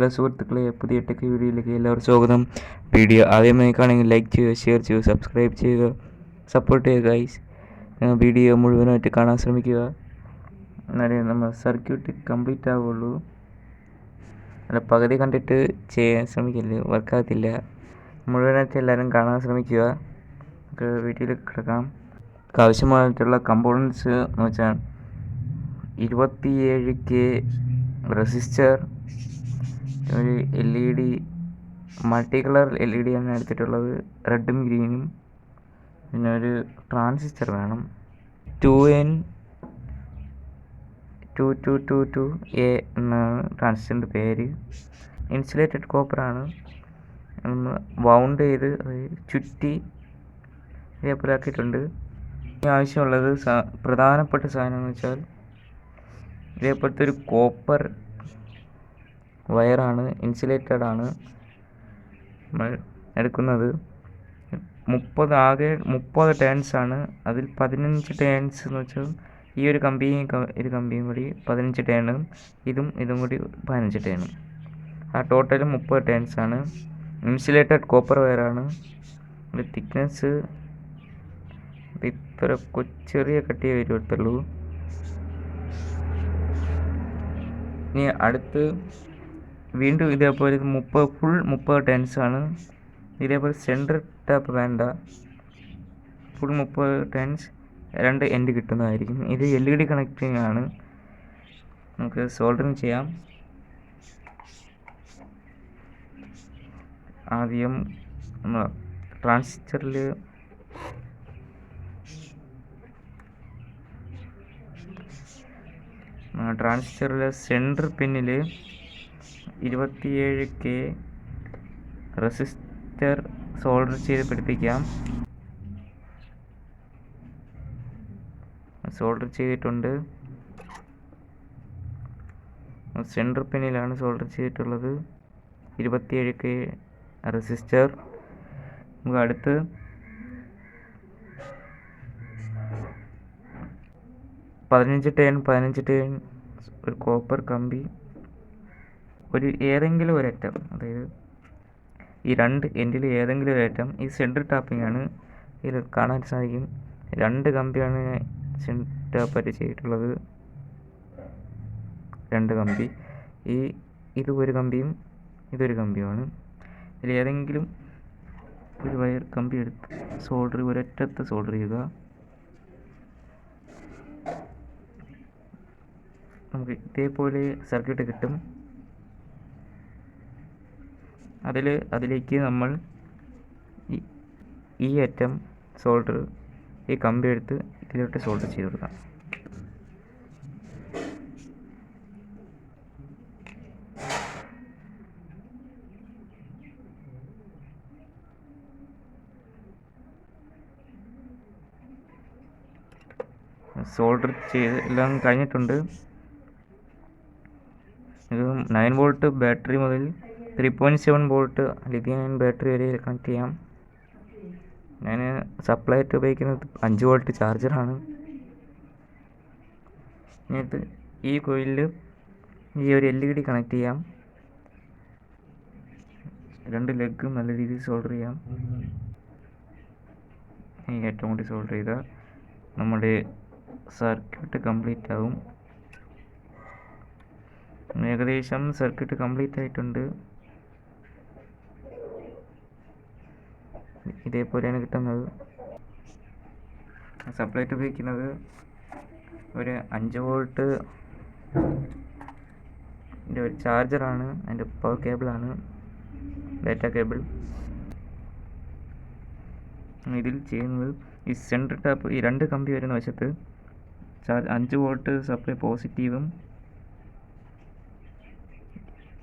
Hello സുഹൃത്തുക്കളെ, പുതിയ tech വീഡിയോയിലേക്ക് എല്ലാവർക്കും സ്വാഗതം. വീഡിയോ ആദ്യമായി കാണുമെങ്കിൽ ലൈക്ക് ചെയ്യുക, ഷെയർ ചെയ്യുക, സബ്സ്ക്രൈബ് ചെയ്യുക, സപ്പോർട്ട് ചെയ്യുക ഗൈസ്. വീഡിയോ മുഴുവനായിട്ട് കാണാൻ ശ്രമിക്കുക, എന്നാലേ നമ്മൾ സർക്യൂട്ട് കംപ്ലീറ്റ് ആവുള്ളൂ. അല്ല, പകുതി കണ്ടിട്ട് ചെയ്യാൻ ശ്രമിക്കില്ല, വർക്കാകത്തില്ല. മുഴുവനായിട്ട് എല്ലാവരും കാണാൻ ശ്രമിക്കുക. നമുക്ക് വീഡിയോയിലേക്ക് കിടക്കാം. ആവശ്യമായിട്ടുള്ള കമ്പോണൻസ് എന്ന് വെച്ചാൽ 27K റെസിസ്റ്റർ, ഒരു LED, മൾട്ടി കളർ LED ആണ് എടുത്തിട്ടുള്ളത്, റെഡും ഗ്രീനും. പിന്നെ ഒരു ട്രാൻസിസ്റ്റർ വേണം, 2N2222A എന്നാണ് ട്രാൻസിസ്റ്ററിൻ്റെ പേര്. ഇൻസുലേറ്റഡ് കോപ്പറാണ്. വൗണ്ട് ചെയ്ത് ചുറ്റി ഇതേപോലെ ആക്കിയിട്ടുണ്ട്. ഇനി ആവശ്യമുള്ളത് പ്രധാനപ്പെട്ട സാധനം എന്ന് വെച്ചാൽ ഇതേപോലത്തെ ഒരു കോപ്പർ വയറാണ്, ഇൻസുലേറ്റഡ് ആണ് നമ്മൾ എടുക്കുന്നത്. 30 ടേൺസ് ആണ്. അതിൽ 15 ടേൺസ് എന്ന് വെച്ചാൽ ഈ ഒരു കമ്പിയും കൂടി 15 ടേണും ഇതും കൂടി 15 ടേണും. ആ ടോട്ടൽ 30 ടേൺസ് ആണ്. ഇൻസുലേറ്റഡ് കോപ്പർ വയറാണ്. ഒരു തിക്നെസ് ഇത്ര ചെറിയ കട്ടിയേ വരുത്തുള്ളൂ. ഇനി അടുത്ത് വീണ്ടും ഇതേപോലെ 30 ടേൺസ് ആണ്. ഇതേപോലെ സെൻറ്റർ ടാപ്പ് വേണ്ട, ഫുൾ 30 ടേൺസ് 2 എൻഡ് കിട്ടുന്നതായിരിക്കും. ഇത് LED കണക്റ്റിംഗ് ആണ്. നമുക്ക് സോൾഡറിങ് ചെയ്യാം. ആദ്യം ട്രാൻസിസ്റ്ററിൽ സെൻറ്റർ പിന്നിൽ 27K റെസിസ്റ്റർ സോൾഡർ ചെയ്ത് പിടിപ്പിക്കാം. സോൾഡർ ചെയ്തിട്ടുണ്ട്. സെൻറ്റർ പിന്നിലാണ് സോൾഡർ ചെയ്തിട്ടുള്ളത് 27K റെസിസ്റ്റർ. നമുക്ക് അടുത്ത് പതിനഞ്ച് ടേൺ ഒരു കോപ്പർ കമ്പി, ഏതെങ്കിലും ഒരറ്റം, അതായത് ഈ 2 എൻഡിൽ ഏതെങ്കിലും ഒരറ്റം. ഈ സെൻറ്റർ ടാപ്പിംഗ് ആണ്. ഇത് കാണാൻ സാധിക്കും. 2 കമ്പിയാണ് സെൻറ്റർ ടാപ്പായിട്ട് ചെയ്തിട്ടുള്ളത്. 2 കമ്പി, ഇതൊരു കമ്പിയും ഇതൊരു കമ്പിയുമാണ്. ഇതിൽ ഏതെങ്കിലും ഒരു വയർ കമ്പി എടുത്ത് ഒരറ്റത്ത് സോൾഡർ ചെയ്യുക. നമുക്ക് ഇതേപോലെ സർക്യൂട്ട് കിട്ടും. അതിലേക്ക് നമ്മൾ ഈ അറ്റം സോൾഡർ, ഈ കമ്പി എടുത്ത് ഇതിലോട്ട് സോൾഡർ ചെയ്ത് കൊടുക്കാം. സോൾഡർ ചെയ്ത് എല്ലാം കഴിഞ്ഞിട്ടുണ്ട്. ഇത് 9 വോൾട്ട് ബാറ്ററി മുതൽ 3.7 വോൾട്ട് ലിഥിയം അയൺ ബാറ്ററി വരെ കണക്ട് ചെയ്യാം. ഞാൻ സപ്ലൈ ആയിട്ട് ഉപയോഗിക്കുന്നത് 5 വോൾട്ട് ചാർജറാണ്. എന്നിട്ട് ഈ കോയിലിൽ ഈ ഒരു LED കണക്ട് ചെയ്യാം. 2 ലെഗും നല്ല രീതിയിൽ സോൾഡർ ചെയ്യാം. ഈ ഏറ്റവും കൂടി സോൾഡർ ചെയ്താൽ നമ്മുടെ സർക്യൂട്ട് കംപ്ലീറ്റ് ആവും. ഏകദേശം സർക്യൂട്ട് കംപ്ലീറ്റ് ആയിട്ടുണ്ട്. ഇതേപോലെയാണ് കിട്ടുന്നത്. സപ്ലൈറ്റ് ഉപയോഗിക്കുന്നത് ഒരു 5 വോൾട്ട് ഒരു ചാർജറാണ്. അതിൻ്റെ പവർ കേബിളാണ്, ഡാറ്റ കേബിൾ. ഇതിൽ ചെയ്യുന്നത് ഈ സെൻറ്റർ ടാപ്പ്, ഈ 2 കമ്പി വരുന്ന വശത്ത് 5 വോൾട്ട് സപ്ലൈ പോസിറ്റീവും,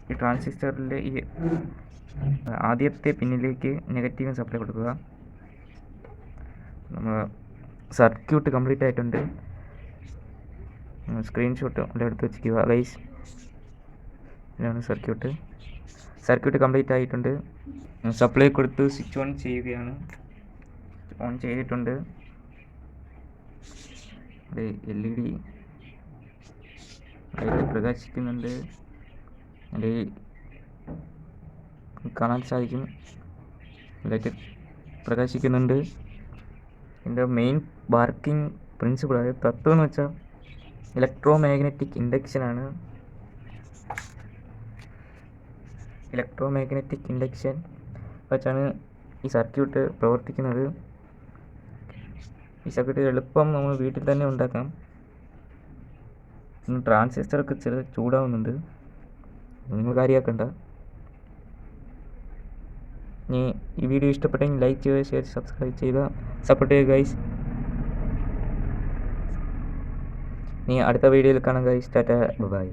ഈ ട്രാൻസിസ്റ്ററിലെ ഈ ആദ്യത്തെ പിന്നിലേക്ക് നെഗറ്റീവും സപ്ലൈ കൊടുക്കുക. നമ്മൾ സർക്യൂട്ട് കംപ്ലീറ്റ് ആയിട്ടുണ്ട്. സ്ക്രീൻഷോട്ട് എല്ലാം എടുത്ത് വെച്ചിരിക്കുക ഗൈസ്. ഇതാണ് സർക്യൂട്ട് കംപ്ലീറ്റ് ആയിട്ടുണ്ട്. സപ്ലൈ കൊടുത്ത് സ്വിച്ച് ഓൺ ചെയ്യുകയാണ്. ഓൺ ചെയ്തിട്ടുണ്ട്. LED ലൈറ്റ് പ്രകാശിക്കുന്നുണ്ട്. കാണാൻ സാധിക്കും. ലൈറ്റ് പ്രകാശിക്കുന്നുണ്ട്. ഇതിൻ്റെ മെയിൻ വർക്കിംഗ് പ്രിൻസിപ്പിൾ, അതായത് തത്വം എന്ന് വെച്ചാൽ ഇലക്ട്രോ മാഗ്നറ്റിക് ഇൻഡക്ഷനാണ്. ഇലക്ട്രോ മാഗ്നറ്റിക് ഇൻഡക്ഷൻ വെച്ചാണ് ഈ സർക്യൂട്ട് പ്രവർത്തിക്കുന്നത്. ഈ സർക്യൂട്ട് എളുപ്പം നമ്മൾ വീട്ടിൽ തന്നെ ഉണ്ടാക്കാം. ട്രാൻസിസ്റ്ററൊക്കെ ചെറിയ ചൂടാവുന്നുണ്ട്, നിങ്ങൾ കാര്യമാക്കണ്ട. ഇനി ഈ വീഡിയോ ഇഷ്ടപ്പെട്ടെങ്കിൽ ലൈക്ക് ചെയ്യുക, ഷെയർ, സബ്സ്ക്രൈബ് ചെയ്യുക, സപ്പോർട്ട് ചെയ്യുക ഗൈസ്. ഇനി അടുത്ത വീഡിയോയിൽ കാണാം ഗൈസ്. ടാറ്റ, ബൈ.